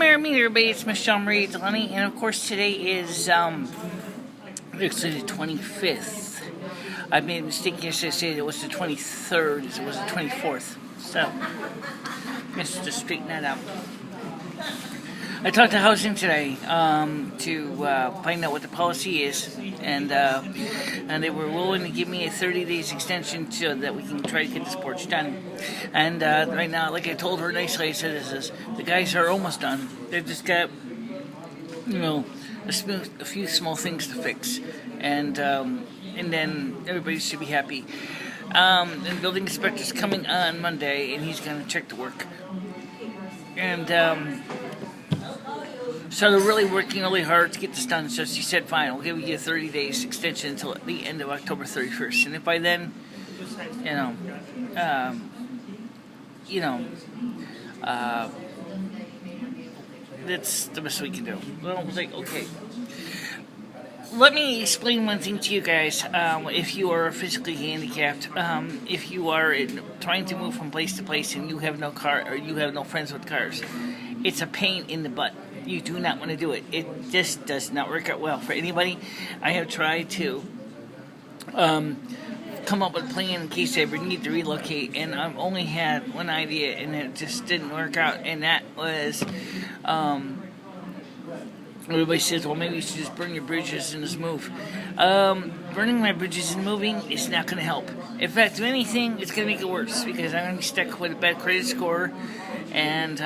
Everybody, it's MicheleMarieDalene, and of course today is actually the 25th. I made a mistake yesterday saying it was the 23rd, it was the 24th. So, just to straighten that out. I talked to housing today to find out what the policy is, and they were willing to give me a 30 days extension so that we can try to get this porch done. And right now, like I told her nicely, I said, the guys are almost done. They've just got, a few small things to fix, and then everybody should be happy. And the building inspector's coming on Monday, and he's going to check the work. And so they're really working really hard to get this done. So she said, fine, we'll give you a 30 days extension until the end of October 31st. And if by then, that's the best we can do. Well, I was like, okay. Let me explain one thing to you guys. If you are physically handicapped, if you are trying to move from place to place and you have no car or you have no friends with cars, it's a pain in the butt. You do not want to do it. It just does not work out well for anybody. I have tried to come up with a plan in case I ever need to relocate, and I've only had one idea, and it just didn't work out, and that was everybody says, well, maybe you should just burn your bridges and just move. Burning my bridges and moving is not going to help. In fact, if anything, it's going to make it worse, because I'm going to be stuck with a bad credit score and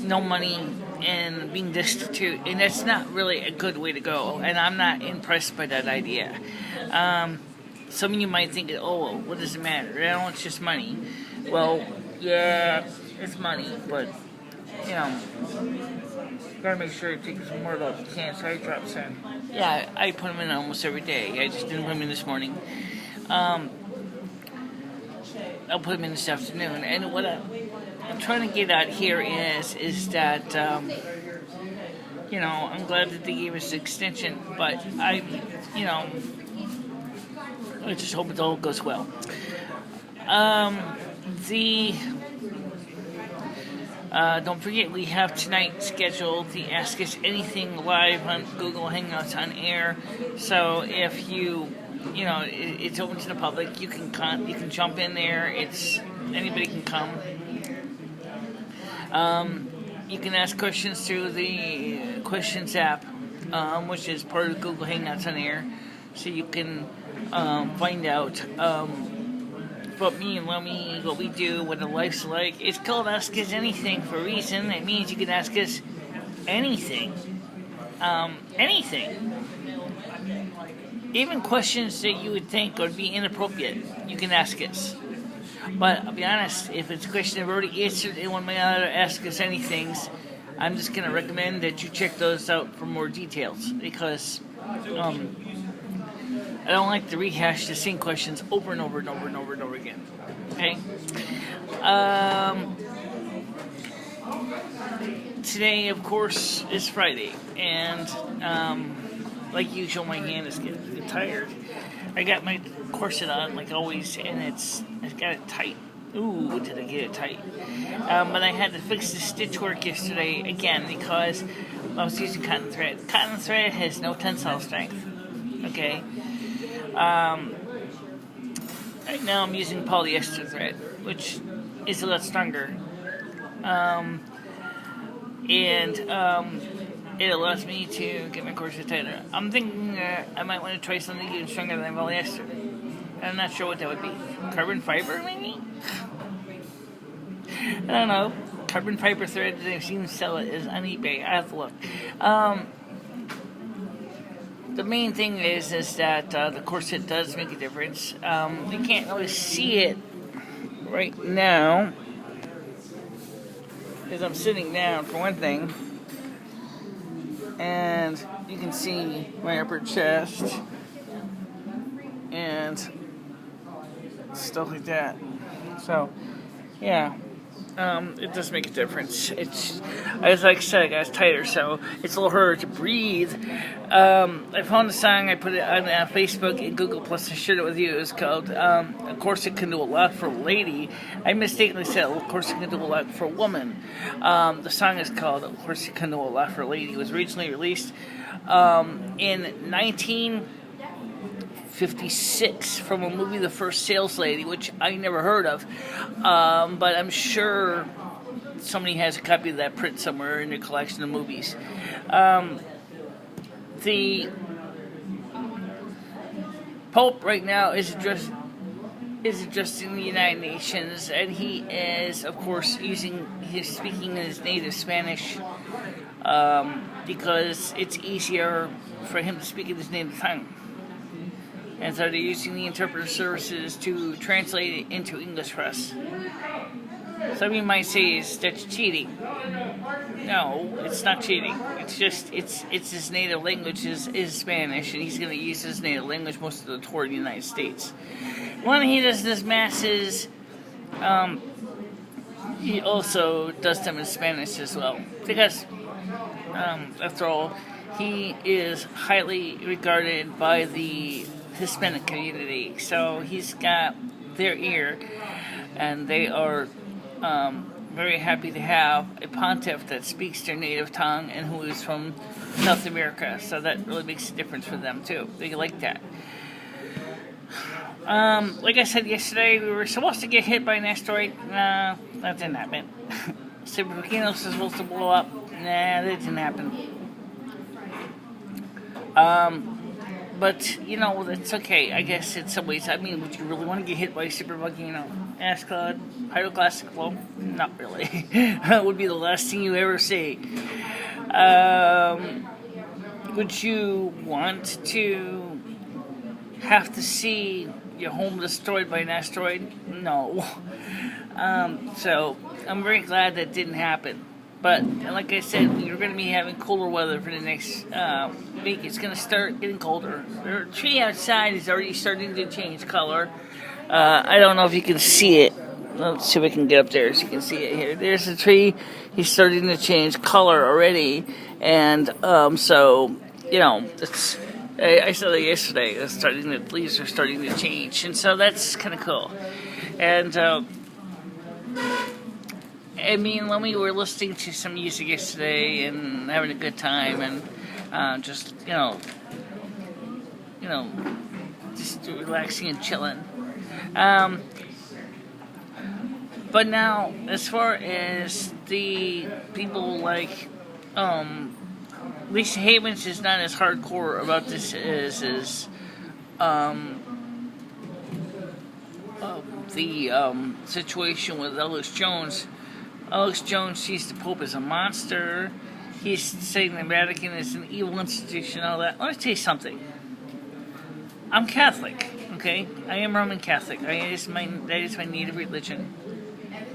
no money and being destitute, and that's not really a good way to go, and I'm not impressed by that idea. Some of you might think, oh, well, what does it matter? It's just money. Well, yeah, it's money, but, gotta make sure to take some more of those canned side drops in. Yeah, I put them in almost every day. I just didn't put them in this morning. I'll put them in this afternoon, and what I'm trying to get at here is that, I'm glad that they gave us the extension, but I just hope it all goes well. Don't forget, we have tonight scheduled the Ask Us Anything live on Google Hangouts on air. So if it's open to the public, you can jump in there. Anybody can come. You can ask questions through the Questions app, which is part of Google Hangouts on air. So you can find out about me and what we do, what the life's like. It's called Ask Us Anything for a reason. It means you can ask us anything. Anything. Even questions that you would think would be inappropriate, you can ask us. But I'll be honest, if it's a question I've already answered in one of my other Ask Us Anythings, I'm just going to recommend that you check those out for more details, because I don't like to rehash the same questions over and over and over and over and over again. Okay? Today, of course, is Friday, and like usual, my hand is getting tired. I got my corset on, like always, and I've got it tight. Ooh, did I get it tight? But I had to fix the stitch work yesterday again because I was using cotton thread. Cotton thread has no tensile strength. Okay? Right now I'm using polyester thread, which is a lot stronger. It allows me to get my corset tighter. I'm thinking I might want to try something even stronger than polyester. I'm not sure what that would be. Carbon fiber, maybe? I don't know. Carbon fiber thread, I've seen sell it is on eBay. I have to look. The main thing is that the corset does make a difference. You can't really see it right now, because I'm sitting down, for one thing. And you can see my upper chest and stuff like that. So, yeah. it does make a difference. It's, as like I said, I got tighter, so it's a little harder to breathe. I found a song, I put it on Facebook and Google Plus, I shared it with you. It's called, Of Course It Can Do a Lot for a Lady. I mistakenly said, Of Course It Can Do a Lot for a Woman. The song is called, Of Course It Can Do a Lot for a Lady. It was originally released in 1956 from a movie, The First Sales Lady, which I never heard of, but I'm sure somebody has a copy of that print somewhere in their collection of movies. The Pope right now is addressing the United Nations, and he is, of course, he's speaking in his native Spanish, because it's easier for him to speak in his native tongue. And so they're using the interpreter services to translate it into English for us. Some of you might say that's cheating. No, it's not cheating. It's just, it's his native language is Spanish, and he's going to use his native language most of the tour in the United States. When he does his masses, he also does them in Spanish as well. Because, after all, he is highly regarded by the Hispanic community, so he's got their ear, and they are very happy to have a pontiff that speaks their native tongue and who is from South America, so that really makes a difference for them too. They like that. Like I said yesterday, we were supposed to get hit by an asteroid. Nah, that didn't happen. Silvermoon was supposed to blow up. Nah, that didn't happen. But, you know, that's okay, I guess, in some ways. I mean, would you really want to get hit by a super volcano? Ask God. Pyroclastic flow? Not really. That would be the last thing you ever see. Would you want to have to see your home destroyed by an asteroid? No. So, I'm very glad that didn't happen. But, like I said, you're going to be having cooler weather for the next week. It's going to start getting colder. The tree outside is already starting to change color. I don't know if you can see it. Let's see if I can get up there so you can see it here. There's the tree. He's starting to change color already. And so, you know, it's, I said that yesterday. The leaves are starting to change. And so that's kind of cool. And I mean, when we were listening to some music yesterday and having a good time and just, you know, just relaxing and chilling. But now, as far as the people like Lisa Havens is not as hardcore about this as the situation with Alex Jones. Alex Jones sees the Pope as a monster. He's saying the Vatican is an evil institution, all that. Let me tell you something. I'm Catholic, okay? I am Roman Catholic. That is my native religion.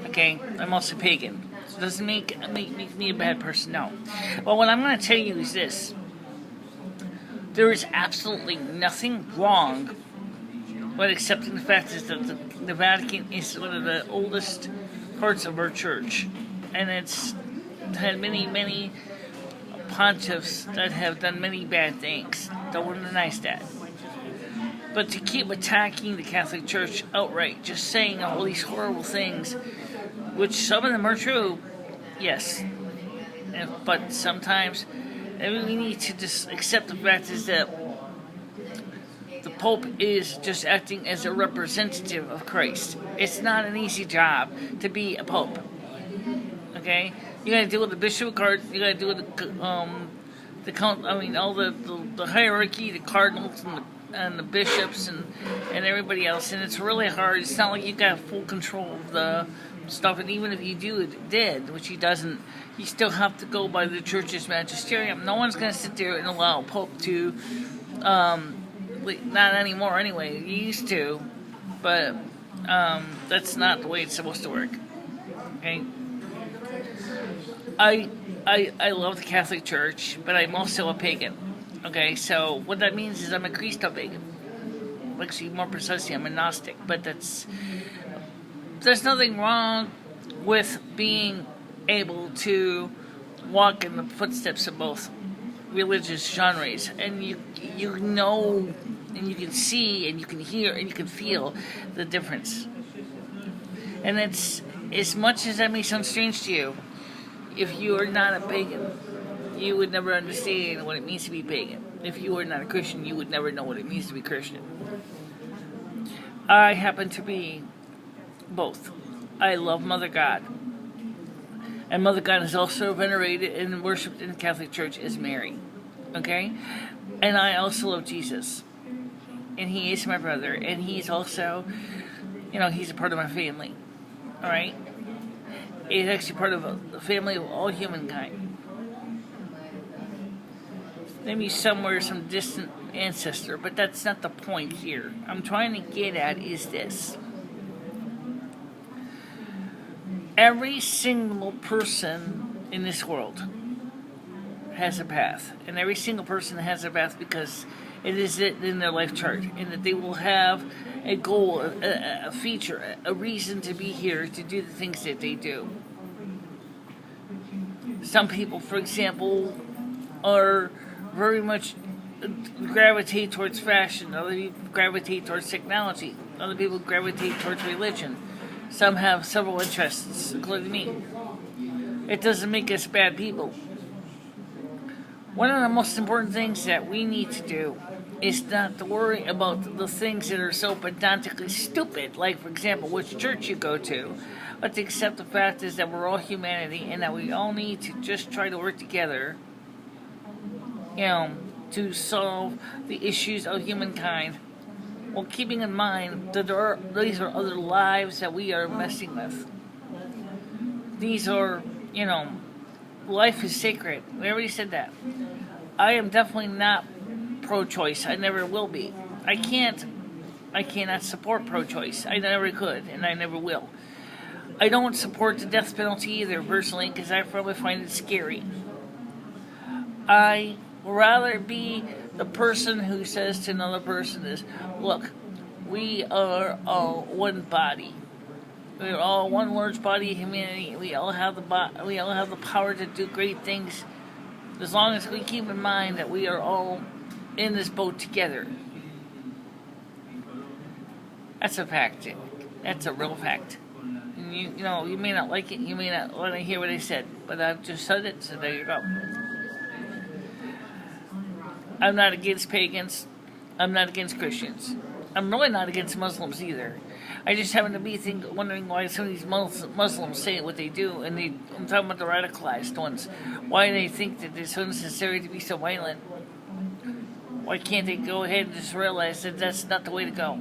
Okay? I'm also pagan. So it doesn't make me a bad person, no. Well, what I'm going to tell you is this. There is absolutely nothing wrong but accepting the fact is that the Vatican is one of the oldest parts of our church, and it's had many pontiffs that have done many bad things. Don't want to deny that. But to keep attacking the Catholic Church outright, just saying all these horrible things, which some of them are true, yes, but sometimes we need to just accept the fact is that the Pope is just acting as a representative of Christ. It's not an easy job to be a Pope. Okay, you got to deal with the bishop card. You got to deal with the count. I mean, all the hierarchy, the cardinals and the bishops and everybody else. And it's really hard. It's not like you got full control of the stuff. And even if you did, which he doesn't, you still have to go by the church's magisterium. No one's going to sit there and allow a Pope to. Not anymore anyway. You used to, but that's not the way it's supposed to work. Okay. I love the Catholic Church, but I'm also a pagan. Okay, so what that means is I'm a Christo pagan. Actually, more precisely, I'm a Gnostic. But there's nothing wrong with being able to walk in the footsteps of both religious genres, and you know, and you can see, and you can hear, and you can feel the difference. And it's, as much as that may sound strange to you, if you are not a pagan, you would never understand what it means to be pagan. If you are not a Christian, you would never know what it means to be Christian. I happen to be both. I love Mother God. And Mother God is also venerated and worshipped in the Catholic Church as Mary. Okay? And I also love Jesus. And he is my brother. And he's also, he's a part of my family. Alright? He's actually part of the family of all humankind. Maybe somewhere, some distant ancestor, but that's not the point here. I'm trying to get at is this. Every single person in this world has a path. And every single person has a path because it is in their life chart. And that they will have a goal, a feature, a reason to be here to do the things that they do. Some people, for example, are very much gravitate towards fashion. Other people gravitate towards technology. Other people gravitate towards religion. Some have several interests, including me. It doesn't make us bad people. One of the most important things that we need to do is not to worry about the things that are so pedantically stupid, like, for example, which church you go to, but to accept the fact is that we're all humanity and that we all need to just try to work together, to solve the issues of humankind, while keeping in mind that these are other lives that we are messing with. These are, life is sacred. We already said that. I am definitely not pro-choice. I never will be. I cannot support pro-choice. I never could, and I never will. I don't support the death penalty either, personally, because I probably find it scary. I rather be the person who says to another person is, look, we are all one body. We are all one large body of humanity. We all have the power to do great things, as long as we keep in mind that we are all in this boat together. That's a fact. That's a real fact. And you may not like it. You may not want to hear what I said, but I've just said it, so there you go. I'm not against pagans. I'm not against Christians. I'm really not against Muslims either. I just happen to be wondering why some of these Muslims say what they do, and I'm talking about the radicalized ones. Why they think that it's so necessary to be so violent. Why can't they go ahead and just realize that that's not the way to go?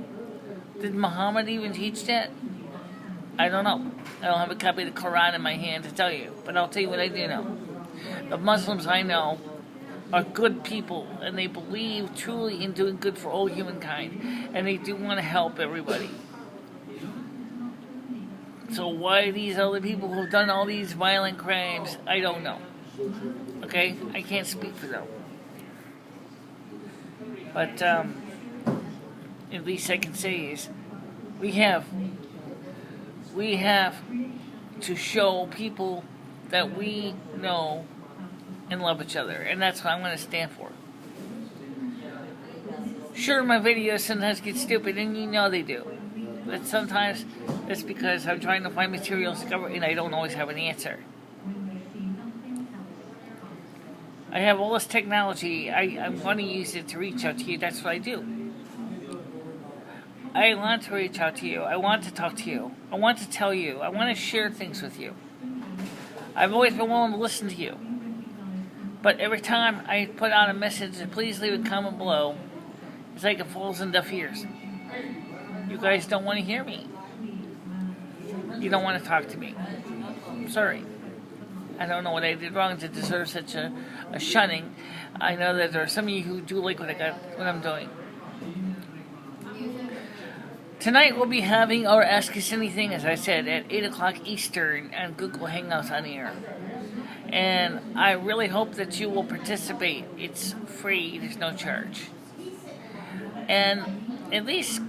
Did Muhammad even teach that? I don't know. I don't have a copy of the Quran in my hand to tell you, but I'll tell you what I do know. The Muslims I know are good people, and they believe truly in doing good for all humankind, and they do want to help everybody. So why these other people who have done all these violent crimes, I don't know. Okay? I can't speak for them. But at least I can say is we have to show people that we know and love each other, and that's what I'm going to stand for. Sure, my videos sometimes get stupid, and they do. But sometimes it's because I'm trying to find materials to cover, and I don't always have an answer. I have all this technology. I want to use it to reach out to you. That's what I do. I want to reach out to you. I want to talk to you. I want to tell you. I want to share things with you. I've always been willing to listen to you. But every time I put out a message, please leave a comment below, it's like it falls in deaf ears. You guys don't want to hear me. You don't want to talk to me. I'm sorry. I don't know what I did wrong to deserve such a shunning. I know that there are some of you who do like what I'm doing. Tonight we'll be having our Ask Us Anything, as I said, at 8 o'clock Eastern on Google Hangouts on air. And I really hope that you will participate. It's free. There's no charge. And at least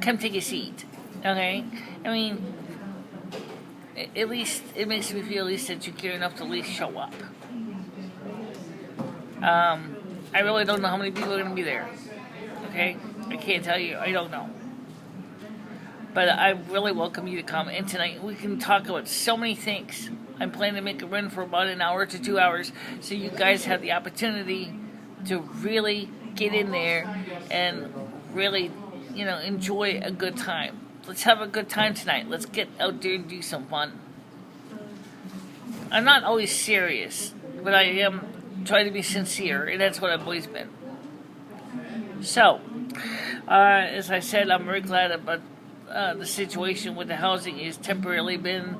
come take a seat. Okay? I mean, at least it makes me feel at least that you care enough to at least show up. I really don't know how many people are going to be there. Okay? I can't tell you. I don't know. But I really welcome you to come. And tonight we can talk about so many things. I'm planning to make a run for about an hour to 2 hours, so you guys have the opportunity to really get in there and really, enjoy a good time. Let's have a good time tonight. Let's get out there and do some fun. I'm not always serious, but I am trying to be sincere, and that's what I've always been. So, as I said, I'm very glad about the situation with the housing is temporarily been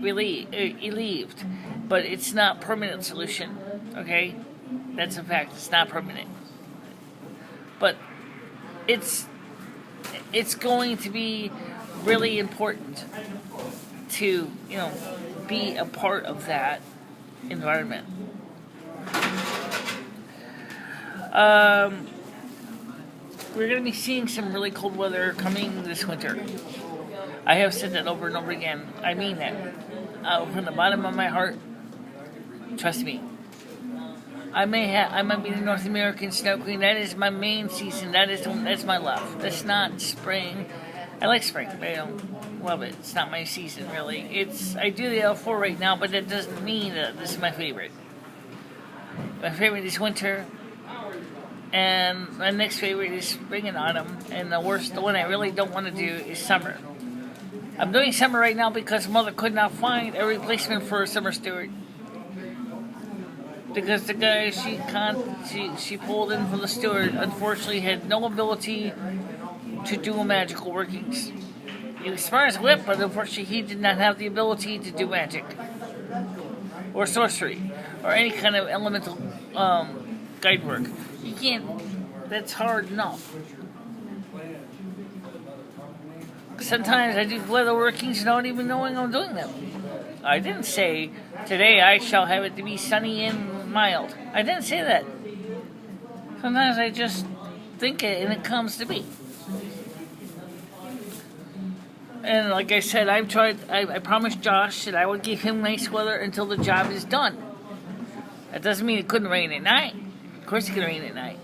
relieved, but it's not permanent solution. Okay, that's a fact. It's not permanent, but it's going to be really important to be a part of that environment. We're going to be seeing some really cold weather coming this winter. I have said that over and over again. I mean that. From the bottom of my heart, trust me. I might be the North American snow queen. That is my main season. That's my love. That's not spring. I like spring, but I don't love it. It's not my season, really. I do the L4 right now, but that doesn't mean that this is my favorite. My favorite is winter. And my next favorite is spring and autumn. And the one I really don't want to do is summer. I'm doing summer right now because Mother could not find a replacement for a summer steward. Because the guy she pulled in for the steward unfortunately had no ability to do magical workings. He was smart as a whip, but unfortunately he did not have the ability to do magic or sorcery or any kind of elemental guide work. You can't. That's hard enough. Sometimes I do weather workings without even knowing I'm doing them. I didn't say, today I shall have it to be sunny and mild. I didn't say that. Sometimes I just think it and it comes to be. And like I said, I promised Josh that I would give him nice weather until the job is done. That doesn't mean it couldn't rain at night. Of course it can rain at night.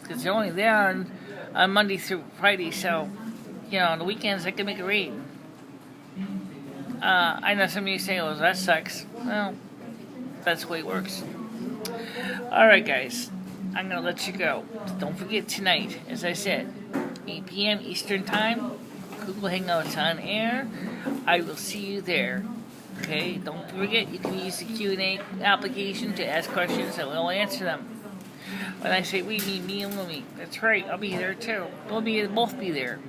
Because they're only there on Monday through Friday, so, on the weekends I can make it rain. I know some of you say, oh, that sucks. Well, that's the way it works. Alright, guys. I'm going to let you go. Don't forget tonight, as I said, 8 p.m. Eastern Time, Google Hangouts on air. I will see you there. Okay? Don't forget, you can use the Q&A application to ask questions, and we'll answer them. When I say we, mean me and Lumi. That's right, I'll be there too. We'll both be there.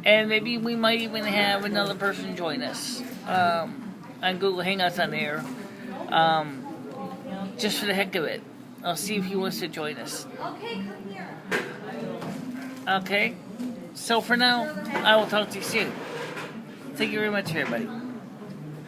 And maybe we might even have another person join us on Google Hangouts on air, just for the heck of it. I'll see if he wants to join us. Okay, come here. Okay? So for now, I will talk to you soon. Thank you very much, everybody.